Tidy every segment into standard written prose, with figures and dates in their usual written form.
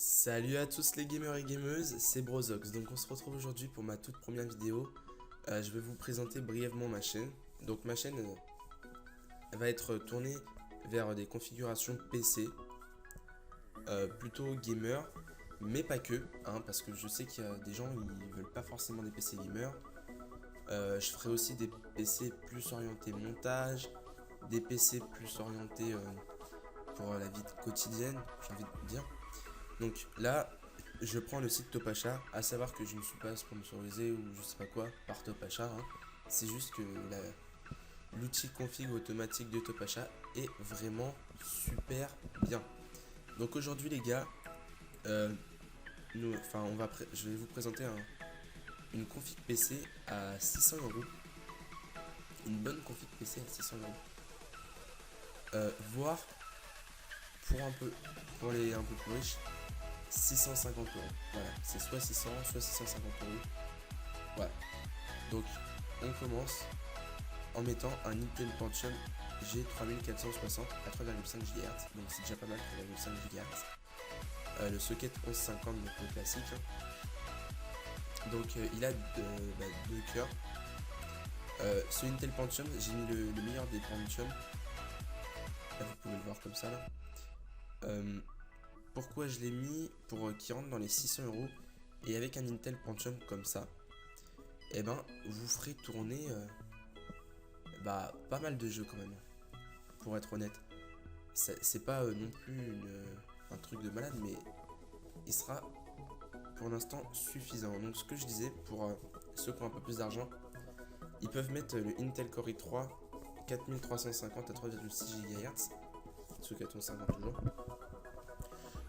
Salut à tous les gamers et gameuses, c'est Brozox. Donc on se retrouve aujourd'hui pour ma toute première vidéo. Je vais vous présenter brièvement ma chaîne. Donc ma chaîne va être tournée vers des configurations PC, plutôt gamer, mais pas que, hein, parce que je sais qu'il y a des gens qui veulent pas forcément des PC gamers. Je ferai aussi des PC plus orientés montage, des PC plus orientés pour la vie quotidienne, j'ai envie de dire. Donc là, je prends le site Topacha, à savoir que je ne suis pas sponsorisé ou je sais pas quoi par Topacha, hein. C'est juste que l'outil config automatique de Topacha est vraiment super bien. Donc aujourd'hui les gars, je vais vous présenter une config PC à 600 €. Une bonne config PC à 600 €. Voire pour les un peu plus riches, 650 €. Voilà, c'est soit 600, soit 650 €. Voilà. Donc, on commence en mettant un Intel Pentium G3460 à 3,5 GHz. Donc, c'est déjà pas mal, 3,5 GHz. Le socket 1150, donc le classique, hein. Donc, il a deux cœurs. Ce Intel Pentium, j'ai mis le meilleur des Pentium. Là, vous pouvez le voir comme ça, là. Pourquoi je l'ai mis pour qu'il rentre dans les 600 € et avec un Intel Pentium comme ça, et ben vous ferez tourner pas mal de jeux quand même, pour être honnête. C'est pas non plus un truc de malade, mais il sera pour l'instant suffisant. Donc ce que je disais, pour ceux qui ont un peu plus d'argent, ils peuvent mettre le Intel Core i3 4350 à 3,6 GHz, ce 450 toujours,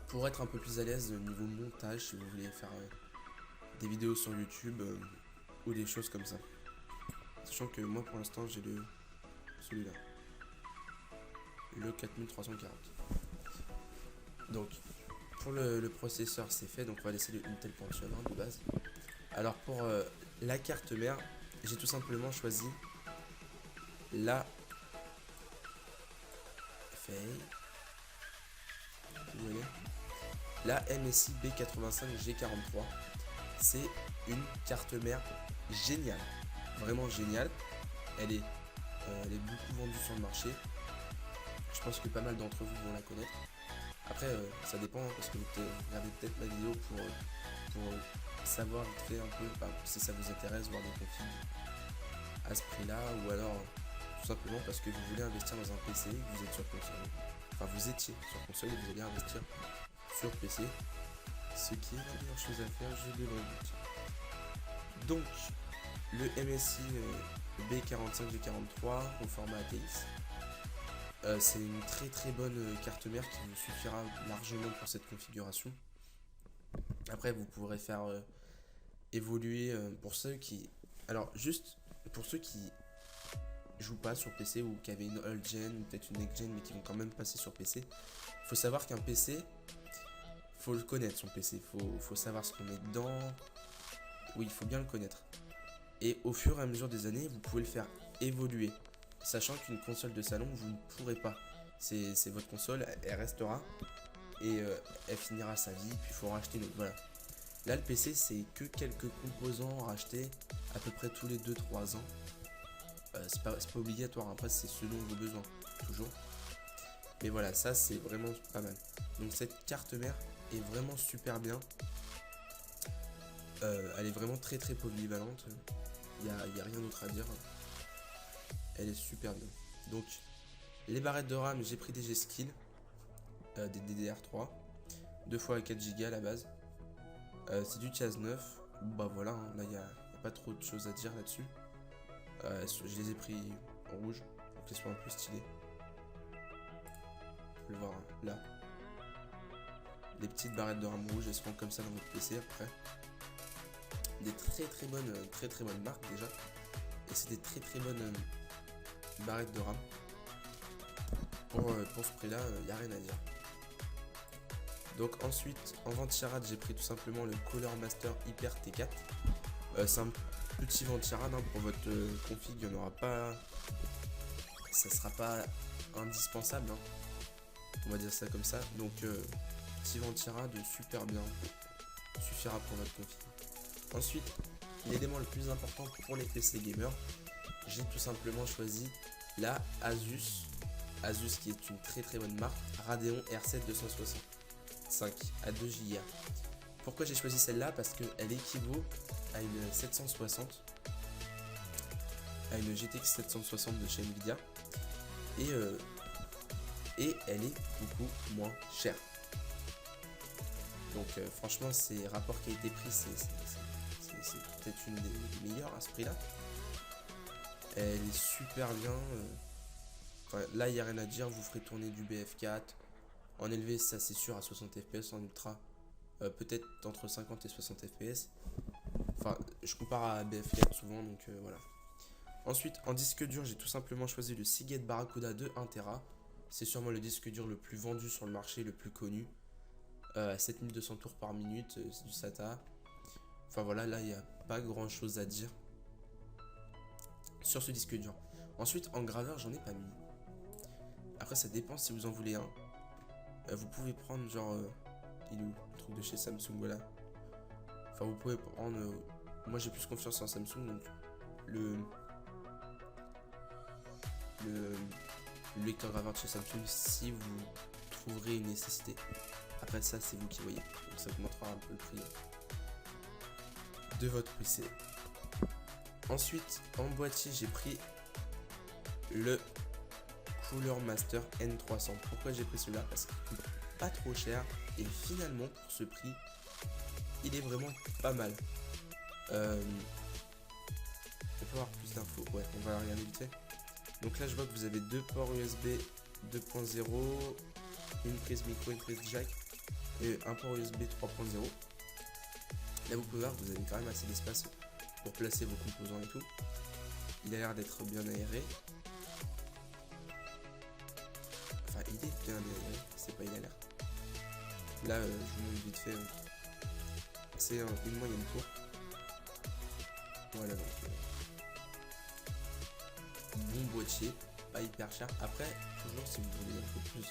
pour être un peu plus à l'aise au niveau montage si vous voulez faire des vidéos sur YouTube ou des choses comme ça. Sachant que moi pour l'instant j'ai celui-là, le 4340. Donc pour le processeur c'est fait, donc on va laisser le Intel Pentium de base. Alors pour la carte mère, j'ai tout simplement choisi la MSI B85G43. C'est une carte mère géniale, vraiment géniale. Elle est beaucoup vendue sur le marché. Je pense que pas mal d'entre vous vont la connaître. Après, ça dépend, hein, parce que vous regardez peut-être ma vidéo pour savoir vite fait un peu si ça vous intéresse, voir des configs à ce prix-là, ou alors tout simplement parce que vous voulez investir dans un PC, que vous êtes sur console. Enfin, vous étiez sur console et vous allez investir sur PC, ce qui est la meilleure chose à faire, je devrais vous dire. Donc, le MSI B45G43 au format ATX, c'est une très très bonne carte mère qui vous suffira largement pour cette configuration. Après, vous pourrez faire évoluer pour ceux qui... Alors, juste pour ceux qui jouent pas sur PC ou qui avaient une old gen ou peut-être une next gen mais qui vont quand même passer sur PC, faut savoir qu'un PC, faut le connaître son PC, faut savoir ce qu'on met dedans. Oui, il faut bien le connaître. Et au fur et à mesure des années, vous pouvez le faire évoluer, sachant qu'une console de salon, vous ne pourrez pas. C'est votre console, elle restera et elle finira sa vie, puis il faut racheter une autre. Voilà. Là, le PC, c'est que quelques composants rachetés à peu près tous les 2-3 ans. C'est pas obligatoire, après c'est selon vos besoins, toujours. Mais voilà, ça c'est vraiment pas mal. Donc cette carte mère est vraiment super bien. Elle est vraiment très très polyvalente. Il n'y a rien d'autre à dire. Elle est super bien. Donc les barrettes de RAM, j'ai pris des G-Skill, des DDR3, 2 fois 4 Go à la base. C'est du Chaz 9. Bah voilà, hein, là il n'y a pas trop de choses à dire là-dessus. Je les ai pris en rouge pour qu'ils soient un peu stylés. Vous pouvez le voir, hein, là. Les petites barrettes de RAM rouge, elles seront comme ça dans votre PC après. Des très bonnes marques déjà. Et c'est des très bonnes barrettes de RAM. Pour ce prix là, il n'y a rien à dire. Donc ensuite, en vent-tirade, j'ai pris tout simplement le Color Master Hyper T4. C'est un petit vent-tirade, hein, pour votre config, il n'y en aura pas. Ça sera pas indispensable, hein. On va dire ça comme ça. Donc Tivantiara de super bien suffira pour votre config. Ensuite, l'élément le plus important pour les PC gamers, j'ai tout simplement choisi la Asus qui est une très très bonne marque, Radeon R7 265 à 2 Go. Pourquoi j'ai choisi celle-là? Parce qu'elle équivaut à une 760, à une GTX 760 de chez Nvidia, et elle est beaucoup moins chère. Donc franchement, ces rapports qualité-prix, c'est peut-être une des meilleures à ce prix-là. Elle est super bien. Enfin, là, il n'y a rien à dire. Vous ferez tourner du BF4. En élevé, ça c'est sûr, à 60 fps. En ultra, peut-être entre 50 et 60 fps. Enfin, je compare à BF4 souvent, donc voilà. Ensuite, en disque dur, j'ai tout simplement choisi le Seagate Barracuda de 1TB. C'est sûrement le disque dur le plus vendu sur le marché, le plus connu. À 7200 tours par minute, c'est du SATA. Enfin voilà, là, il n'y a pas grand chose à dire sur ce disque dur. Ensuite, en graveur, j'en ai pas mis. Après, ça dépend si vous en voulez un. Vous pouvez prendre genre... il est où le truc de chez Samsung, voilà. Enfin, vous pouvez prendre... moi, j'ai plus confiance en Samsung, donc le lecteur graveur de chez Samsung, si vous trouverez une nécessité. Après ça, c'est vous qui voyez. Donc ça vous montrera un peu le prix de votre PC. Ensuite, en boîtier, j'ai pris le Cooler Master N300. Pourquoi j'ai pris celui-là? Parce qu'il coûte pas trop cher et finalement pour ce prix, il est vraiment pas mal. On peut avoir plus d'infos. Ouais, on va regarder vite fait. Donc là, je vois que vous avez deux ports USB 2.0, une prise micro, une prise jack et un port USB 3.0. Là, vous pouvez voir que vous avez quand même assez d'espace pour placer vos composants et tout. Il a l'air d'être bien aéré. Enfin, il est bien aéré, c'est pas il a l'air. Là, je vous montre vite fait. C'est une moyenne tour. Voilà, donc bon boîtier, pas hyper cher. Après, toujours si vous voulez un peu plus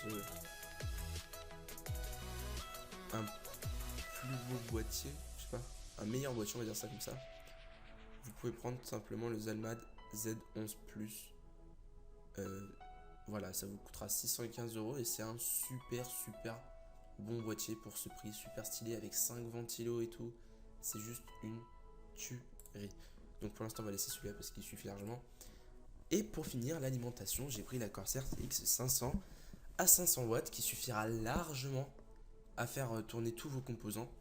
un plus beau boîtier, je sais pas, un meilleur boîtier, on va dire ça comme ça, vous pouvez prendre tout simplement le Zalmad Z11 Plus. Voilà, ça vous coûtera 615 € et c'est un super bon boîtier pour ce prix, super stylé avec 5 ventilos et tout. C'est juste une tuerie. Donc pour l'instant, on va laisser celui-là parce qu'il suffit largement. Et pour finir, l'alimentation, j'ai pris la Corsair CX500 à 500 watts qui suffira largement à faire tourner tous vos composants.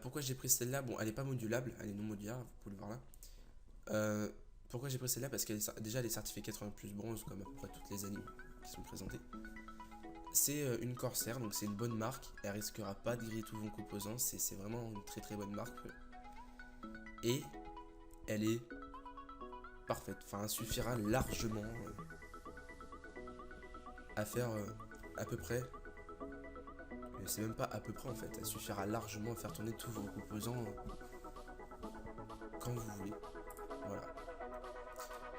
Pourquoi j'ai pris celle-là? Bon, elle n'est pas modulable, elle est non modulaire, vous pouvez le voir là. Pourquoi j'ai pris celle-là? Parce qu'elle est déjà elle est certifiée 80 plus bronze, comme à peu près toutes les animes qui sont présentées. C'est une Corsair, donc c'est une bonne marque. Elle risquera pas de griller tous vos composants. C'est vraiment une très bonne marque. Et elle est parfaite. Enfin, elle suffira largement à faire à peu près. C'est même pas à peu près en fait. Elle suffira largement à faire tourner tous vos composants quand vous voulez. Voilà.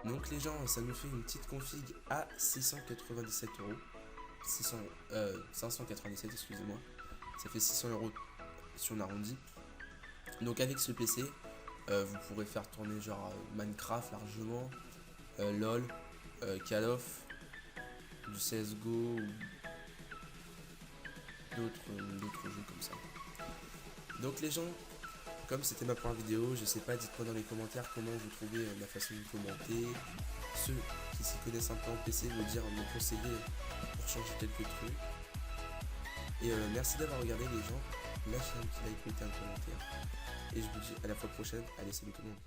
Donc les gens, ça nous fait une petite config à 697 €. 597, excusez-moi. Ça fait 600 € si on arrondit. Donc avec ce PC, vous pourrez faire tourner genre Minecraft largement, LOL, Call of, du CSGO ou d'autres jeux comme ça. Donc les gens, comme c'était ma première vidéo, je sais pas, dites-moi dans les commentaires comment vous trouvez ma façon de commenter. Ceux qui s'y connaissent un peu en PC, me conseiller pour changer quelques trucs. Et merci d'avoir regardé les gens. Lâchez un petit like, mettez un commentaire. Et je vous dis à la fois prochaine. Allez, salut tout le monde.